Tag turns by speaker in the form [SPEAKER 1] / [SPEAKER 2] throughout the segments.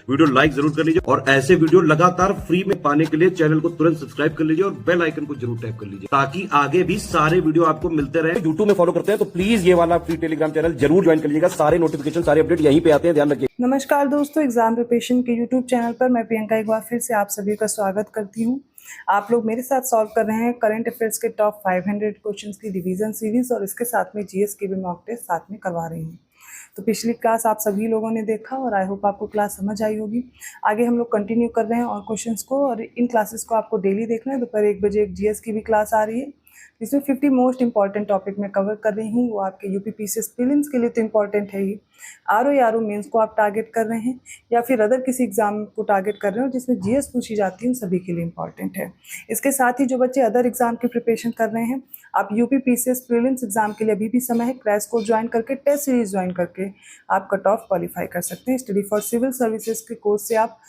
[SPEAKER 1] Video like जरूर कर लीजिए और ऐसे वीडियो लगातार फ्री में पाने के लिए चैनल को तुरंत सब्सक्राइब कर लीजिए और बेल आइकन को जरूर टैप कर लीजिए ताकि आगे भी सारे वीडियो आपको मिलते रहे। यूट्यूब में फॉलो करते हैं तो प्लीज ये वाला फ्री टेलीग्राम चैनल जरूर ज्वाइन कर लीजिएगा। सारे नोटिफिकेशन सारे अपडेट यहीं पे आते हैं, ध्यान रखिए।
[SPEAKER 2] नमस्कार दोस्तों, एग्जाम प्रिपरेशन के यूट्यूब चैनल पर मैं प्रियंका एक बार फिर से आप सभी का स्वागत करती हूं। आप लोग मेरे साथ सॉल्व कर रहे हैं करंट अफेयर्स के टॉप 500 क्वेश्चंस की रिवीजन सीरीज और इसके साथ में जीएस के भी मॉक टेस्ट साथ में करवा रही हूँ। तो पिछली क्लास आप सभी लोगों ने देखा और आई होप आपको क्लास समझ आई होगी। आगे हम लोग कंटिन्यू कर रहे हैं और क्वेश्चंस को, और इन क्लासेस को आपको डेली देखना है। दोपहर 1 बजे एक जीएस की भी क्लास आ रही है जिसमें 50 मोस्ट इंपॉर्टेंट टॉपिक मैं कवर कर रही हूँ। वो आपके यूपी पीसीएस प्रीलिम्स के लिए तो इंपॉर्टेंट है ही, आरओ मेंस को आप टारगेट कर रहे हैं या फिर अदर किसी एग्जाम को टारगेट कर रहे हो जिसमें जीएस पूछी जाती है, उन सभी के लिए इंपॉर्टेंट है। इसके साथ ही जो बच्चे अदर एग्जाम की प्रिपरेशन कर रहे हैं, आप यूपी पीसीएस प्रीलिम्स एग्जाम के लिए अभी भी समय है। क्रैश कोर्स ज्वाइन करके, टेस्ट सीरीज ज्वाइन करके आप कट ऑफ क्वालिफाई कर सकते हैं। स्टडी फॉर सिविल सर्विसेज के कोर्स से आप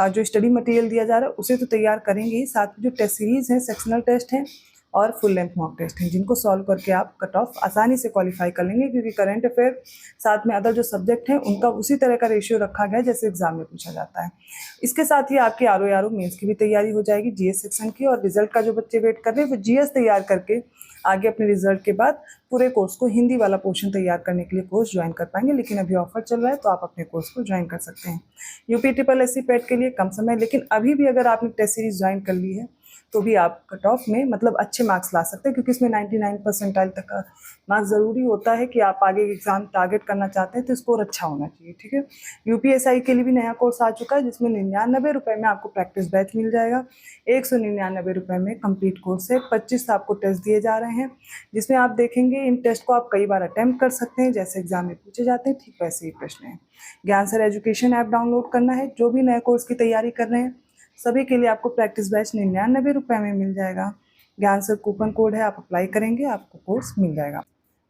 [SPEAKER 2] जो स्टडी मटेरियल दिया जा रहा है उसे तो तैयार करेंगे ही, साथ में जो टेस्ट सीरीज है, सेक्शनल टेस्ट है और फुल लेंथ मॉक टेस्ट हैं जिनको सॉल्व करके आप कट ऑफ आसानी से क्वालिफाई कर लेंगे, क्योंकि करंट अफेयर साथ में अदर जो सब्जेक्ट हैं उनका उसी तरह का रेशियो रखा गया है जैसे एग्जाम में पूछा जाता है। इसके साथ ही आपकी आरओ मेंस की भी तैयारी हो जाएगी जीएस सेक्शन की, और रिजल्ट का जो बच्चे वेट कर रहे हैं वो जीएस तैयार करके आगे अपने रिजल्ट के बाद पूरे कोर्स को, हिंदी वाला पोर्शन तैयार करने के लिए कोर्स ज्वाइन कर पाएंगे। लेकिन अभी ऑफर चल रहा है तो आप अपने कोर्स को ज्वाइन कर सकते हैं। यूपी ट्रिपल एससी पेट के लिए कम समय, लेकिन अभी भी अगर आपने टेस्ट सीरीज ज्वाइन कर ली है तो भी आप कट ऑफ में मतलब अच्छे मार्क्स ला सकते हैं, क्योंकि इसमें 99 परसेंटाइल तक का मार्क्स ज़रूरी होता है कि आप आगे एग्जाम टारगेट करना चाहते हैं तो स्कोर अच्छा होना चाहिए। ठीक है, यूपीएसआई के लिए भी नया कोर्स आ चुका है जिसमें 99 रुपये में आपको प्रैक्टिस बैच मिल जाएगा। 199 रुपये में कंप्लीट कोर्स है। 25 आपको टेस्ट दिए जा रहे हैं जिसमें आप देखेंगे इन टेस्ट को आप कई बार अटैम्प्ट कर सकते हैं, जैसे एग्जाम में पूछे जाते हैं ठीक वैसे ही प्रश्न है। ज्ञान सर एजुकेशन ऐप डाउनलोड करना है। जो भी नए कोर्स की तैयारी कर रहे हैं सभी के लिए आपको प्रैक्टिस बैच 99 रुपये में मिल जाएगा। ज्ञान सर कूपन कोड है, आप अप्लाई करेंगे आपको कोर्स मिल जाएगा।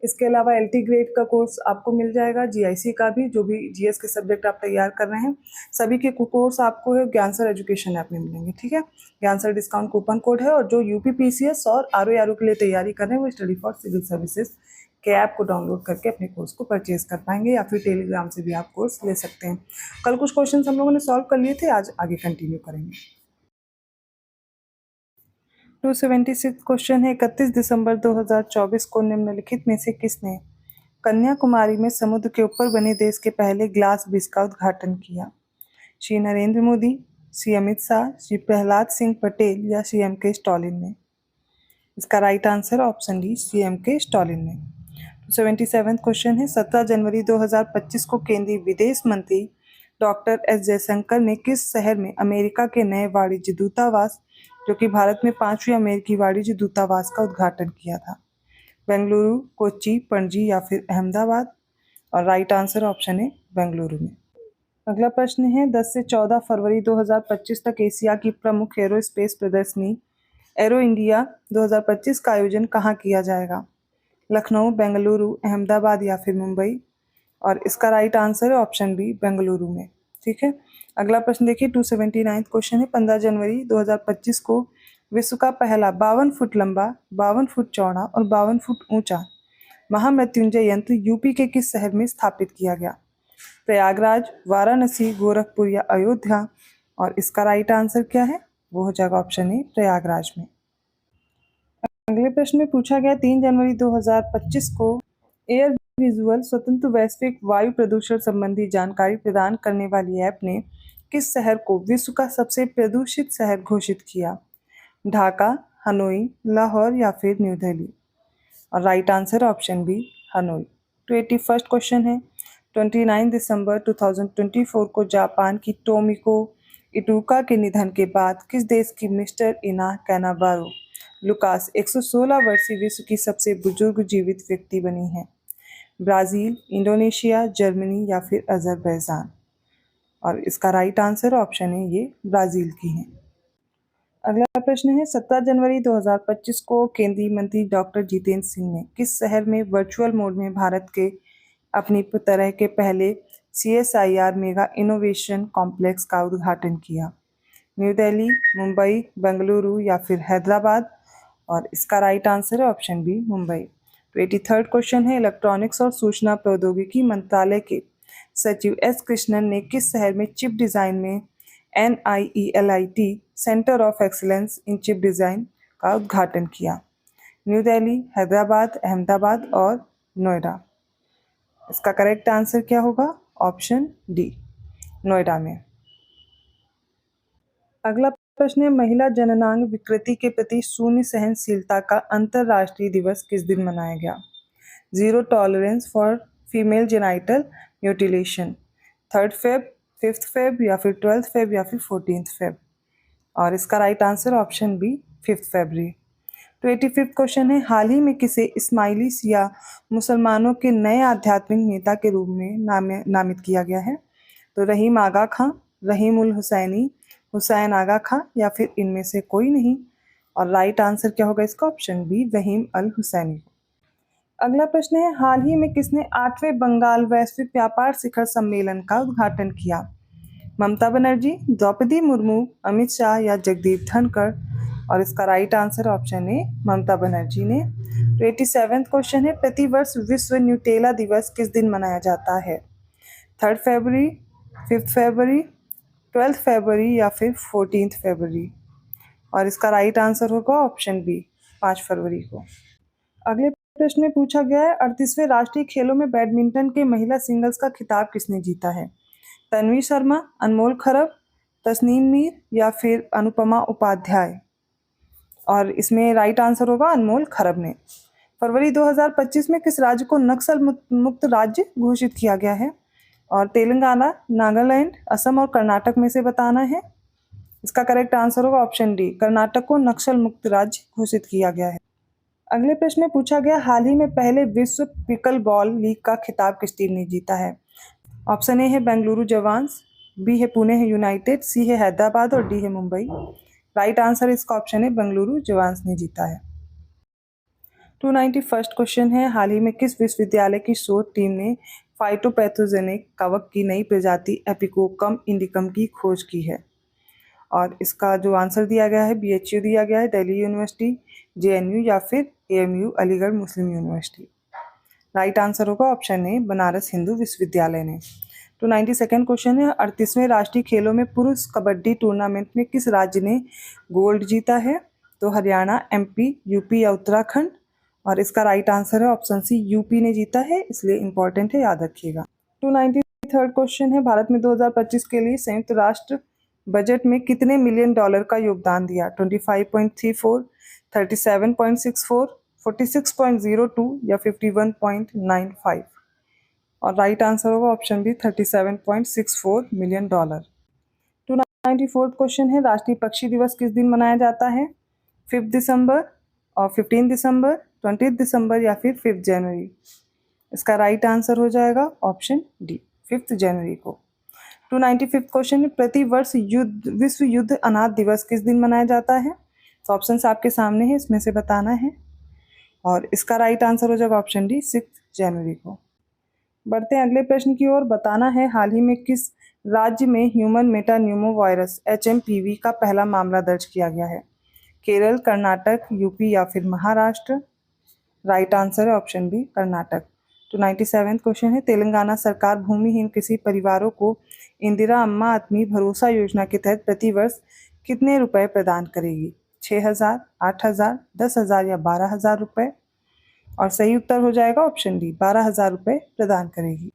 [SPEAKER 2] इसके अलावा एलटी ग्रेड का कोर्स आपको मिल जाएगा, जीआईसी का भी, जो भी जीएस के सब्जेक्ट आप तैयार कर रहे हैं सभी के कोर्स आपको है ज्ञान सर एजुकेशन ऐप में मिलेंगे। ठीक है, ज्ञान सर डिस्काउंट कूपन कोड है। और जो यूपी पीसीएस और आरओ के लिए तैयारी कर रहे हैं वो स्टडी फॉर सिविल सर्विसेज के ऐप को डाउनलोड करके अपने कोर्स को परचेज कर पाएंगे, या फिर टेलीग्राम से भी आप कोर्स ले सकते हैं। कल कुछ क्वेश्चन हम लोगों ने सॉल्व कर लिए थे, आज आगे कंटिन्यू करेंगे। 276 क्वेश्चन है। 31 दिसंबर 2024 को निम्नलिखित में से किसने कन्याकुमारी में समुद्र के ऊपर बने देश के पहले ग्लास ब्रिज का उद्घाटन किया? श्री नरेंद्र मोदी, श्री अमित शाह, श्री प्रहलाद सिंह पटेल या श्री एम के स्टालिन ने? इसका right answer option D, Shri M K Stalin ने। 277 क्वेश्चन है। 17 जनवरी 2025 को केंद्रीय विदेश मंत्री डॉक्टर एस जयशंकर ने किस शहर में अमेरिका के नए वाणिज्य दूतावास, जो कि भारत में 5वें अमेरिकी वाणिज्य दूतावास का उद्घाटन किया था? बेंगलुरु, कोच्चि, पणजी या फिर अहमदाबाद? और राइट आंसर ऑप्शन है बेंगलुरु में। अगला प्रश्न है। 10 से 14 फरवरी 2025 तक एशिया की प्रमुख एरोस्पेस प्रदर्शनी एरो इंडिया 2025 का आयोजन कहाँ किया जाएगा? लखनऊ, बेंगलुरु, अहमदाबाद या फिर मुंबई? और इसका राइट आंसर है ऑप्शन बी, बेंगलुरु में। ठीक है, अगला प्रश्न देखिए। 279 क्वेश्चन है। 15 जनवरी 2025 को विश्व का पहला 52 फुट लंबा, 52 फुट चौड़ा और 52 फुट ऊंचा महामृत्युंजय यंत्र यूपी के किस शहर में स्थापित किया गया? प्रयागराज, वाराणसी, गोरखपुर या अयोध्या? और इसका राइट आंसर क्या है? वो हो जाएगा ऑप्शन ए, प्रयागराज में। अगले प्रश्न में पूछा गया 3 जनवरी 2025 को एयर विजुअल स्वतंत्र वैश्विक वायु प्रदूषण संबंधी जानकारी प्रदान करने वाली ऐप ने किस शहर को विश्व का सबसे प्रदूषित शहर घोषित किया? ढाका, हनोई, लाहौर या फिर न्यू दिल्ली? और right answer option B, Hanoi. 21 question है। 29 दिसंबर 2024 को जापान की टोमिको इटूका के निधन के बाद किस देश की मिस्टर इना कैनाबारो लुकास 116 वर्षीय विश्व की सबसे बुजुर्ग जीवित व्यक्ति बनी है? ब्राज़ील, इंडोनेशिया, जर्मनी या फिर अजरबैजान? और इसका राइट आंसर ऑप्शन है ये, ब्राज़ील की है। अगला प्रश्न है। 17 जनवरी 2025 को केंद्रीय मंत्री डॉक्टर जितेंद्र सिंह ने किस शहर में वर्चुअल मोड में भारत के अपनी तरह के पहले CSIR मेगा इनोवेशन कॉम्प्लेक्स का उद्घाटन किया? न्यू दिल्ली, मुंबई, बेंगलुरु या फिर हैदराबाद? और इसका राइट आंसर है ऑप्शन बी, मुंबई। 23 क्वेश्चन है। इलेक्ट्रॉनिक्स और सूचना प्रौद्योगिकी मंत्रालय के सचिव एस कृष्णन ने किस शहर में चिप डिज़ाइन में NIELIT centre of excellence in chip design का उद्घाटन किया? न्यू दिल्ली, हैदराबाद, अहमदाबाद और नोएडा। इसका करेक्ट आंसर क्या होगा? ऑप्शन डी, नोएडा में। अगला प्रश्न है, महिला जननांग विकृति के प्रति शून्य सहनशीलता का अंतर्राष्ट्रीय दिवस किस दिन मनाया गया? 0 tolerance for female genital mutilation, 3 Feb, 5 Feb या फिर 12 फेब या फिर 14 फेब। और इसका राइट आंसर ऑप्शन बी, 5 फरवरी। तो 85वां क्वेश्चन है, हाल ही में किसे इस्माइलीस या मुसलमानों के नए आध्यात्मिक नेता के रूप में नामित किया गया है? तो रहीम आगा खां, रहीम उल हुसैनी, हुसैन आगा खां या फिर इनमें से कोई नहीं। और राइट आंसर क्या होगा इसका? ऑप्शन बी, रहीम अल हुसैनी। अगला प्रश्न है, हाल ही में किसने 8वें बंगाल वैश्विक व्यापार शिखर सम्मेलन का उद्घाटन किया? ममता बनर्जी, द्रौपदी मुर्मू, अमित शाह या जगदीप धनखड़। और इसका right answer option A, Mamata Banerjee ने। तो 87वां क्वेश्चन है, प्रतिवर्ष विश्व न्यूटेला दिवस किस दिन मनाया जाता है? 3 फरवरी, 5 फरवरी, 12 फरवरी या फिर 14 फरवरी। और इसका राइट आंसर होगा ऑप्शन बी, 5 फरवरी को। अगले प्रश्न में पूछा गया है, 38वें राष्ट्रीय खेलों में बैडमिंटन के महिला सिंगल्स का खिताब किसने जीता है? तन्वी शर्मा, अनमोल खरब, तस्नीम मीर या फिर अनुपमा उपाध्याय। और इसमें राइट आंसर होगा अनमोल खरब ने। फरवरी 2025 में किस राज्य को नक्सल मुक्त राज्य घोषित किया गया है? और तेलंगाना, नागालैंड, असम और कर्नाटक में से बताना है। इसका करेक्ट आंसर होगा ऑप्शन डी, कर्नाटक को नक्सल मुक्त राज्य घोषित किया गया है। अगले प्रश्न में पूछा गया, हाल ही में पहले विश्व पिकल बॉल लीग का खिताब किस टीम ने जीता है? ऑप्शन ए है बेंगलुरु जवान्स, बी है पुणे है यूनाइटेड, सी है हैदराबाद और डी है मुंबई। राइट आंसर इसका ऑप्शन है बेंगलुरु जवान्स ने जीता है। 291 क्वेश्चन है, हाल ही में किस विश्वविद्यालय की शोध टीम ने फाइटोपैथोजेनिक कवक की नई प्रजाति एपिकोकम इंडिकम की खोज की है? और इसका जो आंसर दिया गया है, BHU दिया गया है, दिल्ली यूनिवर्सिटी, JNU या फिर AMU अलीगढ़ मुस्लिम यूनिवर्सिटी। राइट आंसर होगा ऑप्शन ए, बनारस हिंदू विश्वविद्यालय ने। तो 92वां क्वेश्चन है, 38वें राष्ट्रीय खेलों में पुरुष कबड्डी टूर्नामेंट में किस राज्य ने गोल्ड जीता है? तो हरियाणा, MP, UP या उत्तराखंड। और इसका राइट आंसर है ऑप्शन सी, UP ने जीता है, इसलिए इंपॉर्टेंट है, याद रखिएगा। 293 क्वेश्चन है, भारत में 2025 के लिए संयुक्त राष्ट्र बजट में कितने मिलियन डॉलर का योगदान दिया? 25.34, 37.64, 46.02 या 51.95। और राइट आंसर होगा option B, 37.64 million dollar. 294 question है, राष्ट्रीय पक्षी दिवस किस दिन मनाया जाता है? 5 दिसंबर और 15 दिसंबर, 20 दिसंबर या फिर 5 जनवरी। इसका राइट आंसर हो जाएगा ऑप्शन डी, 5 जनवरी को। 295 क्वेश्चन है, प्रतिवर्ष विश्व युद्ध अनाथ दिवस किस दिन मनाया जाता है? तो ऑप्शंस आपके सामने है, इसमें से बताना है। और इसका राइट आंसर हो जाएगा ऑप्शन डी, 6 जनवरी को। बढ़ते हैं अगले प्रश्न की ओर। बताना है, हाल ही में किस राज्य में ह्यूमन मेटान्यूमो वायरस HMPV का पहला मामला दर्ज किया गया है? केरल, कर्नाटक, UP या फिर महाराष्ट्र। राइट आंसर है ऑप्शन बी, कर्नाटक। तो 97वां क्वेश्चन है, तेलंगाना सरकार भूमिहीन किसी परिवारों को इंदिरा अम्मा आत्मी भरोसा योजना के तहत प्रतिवर्ष कितने रुपए प्रदान करेगी? 6,000, 8,000, 10,000 या 12,000 रुपए। और सही उत्तर हो जाएगा ऑप्शन डी, 12,000 रुपए प्रदान करेगी।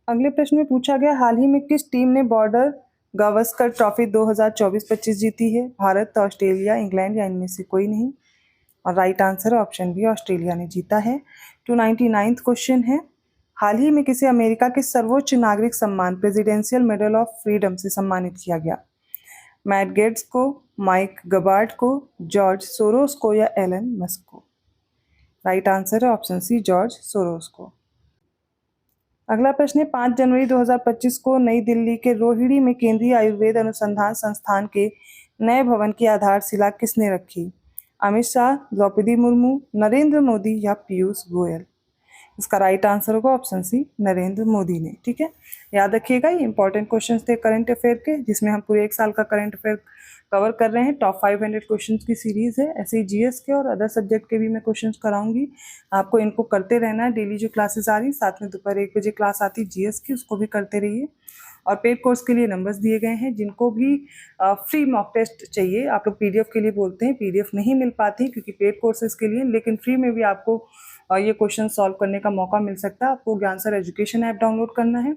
[SPEAKER 2] अगले प्रश्न में पूछा गया, हाल ही में किस टीम ने बॉर्डर गावस्कर ट्रॉफी 2024-25 जीती है? भारत, ऑस्ट्रेलिया, इंग्लैंड या इनमें से कोई नहीं। और राइट आंसर है ऑप्शन बी, ऑस्ट्रेलिया ने जीता है। 299वां क्वेश्चन है, हाल ही में किसे अमेरिका के सर्वोच्च नागरिक सम्मान प्रेसिडेंशियल मेडल ऑफ फ्रीडम से सम्मानित किया गया? मैट गेट्स को, माइक गबार्ड को, जॉर्ज सोरोस को या एलन मस्क को। राइट आंसर है ऑप्शन सी, जॉर्ज सोरोस को। अगला प्रश्न है, 5 जनवरी 2025 को नई दिल्ली के रोहिणी में केंद्रीय आयुर्वेद अनुसंधान संस्थान के नए भवन की आधारशिला किसने रखी? अमित शाह, द्रौपदी मुर्मू, नरेंद्र मोदी या पीयूष गोयल। इसका राइट आंसर होगा ऑप्शन सी, नरेंद्र मोदी ने। ठीक है, याद रखिएगा ये इंपॉर्टेंट क्वेश्चंस थे करंट अफेयर के, जिसमें हम पूरे 1 साल का करंट अफेयर कवर कर रहे हैं। टॉप 500 क्वेश्चंस की सीरीज है। ऐसे ही जीएस के और अदर सब्जेक्ट के भी मैं क्वेश्चंस कराऊंगी, आपको इनको करते रहना है। डेली जो क्लासेस आ रही, साथ में दोपहर 1 बजे क्लास आती है जीएस की, उसको भी करते रहिए। और पेड कोर्स के लिए नंबर्स दिए गए हैं, जिनको भी फ्री मॉक टेस्ट चाहिए, आप लोग पीडीएफ के लिए बोलते हैं, पीडीएफ नहीं मिल पाती क्योंकि पेड कोर्सेज के लिए, लेकिन फ्री में भी आपको ये क्वेश्चन सॉल्व करने का मौका मिल सकता है। आपको ज्ञान सर एजुकेशन ऐप डाउनलोड करना है,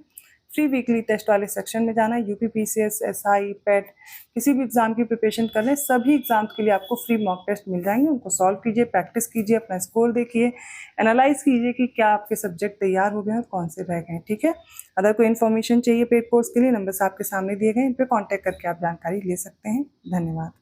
[SPEAKER 2] फ्री वीकली टेस्ट वाले सेक्शन में जाना है। यूपी पीसीएस, एसआई, पेट, किसी भी एग्जाम की प्रिपरेशन कर रहे हैं, सभी एग्जाम के लिए आपको फ्री मॉक टेस्ट मिल जाएंगे। उनको सॉल्व कीजिए, प्रैक्टिस कीजिए, अपना स्कोर देखिए, एनालाइज कीजिए कि क्या आपके सब्जेक्ट तैयार हो गए हैं, कौन से रह गए हैं। ठीक है, अगर कोई इन्फॉर्मेशन चाहिए पेड कोर्स के लिए, नंबर्स आपके सामने दिए गए हैं, इन पर कॉन्टैक्ट करके आप जानकारी ले सकते हैं। धन्यवाद।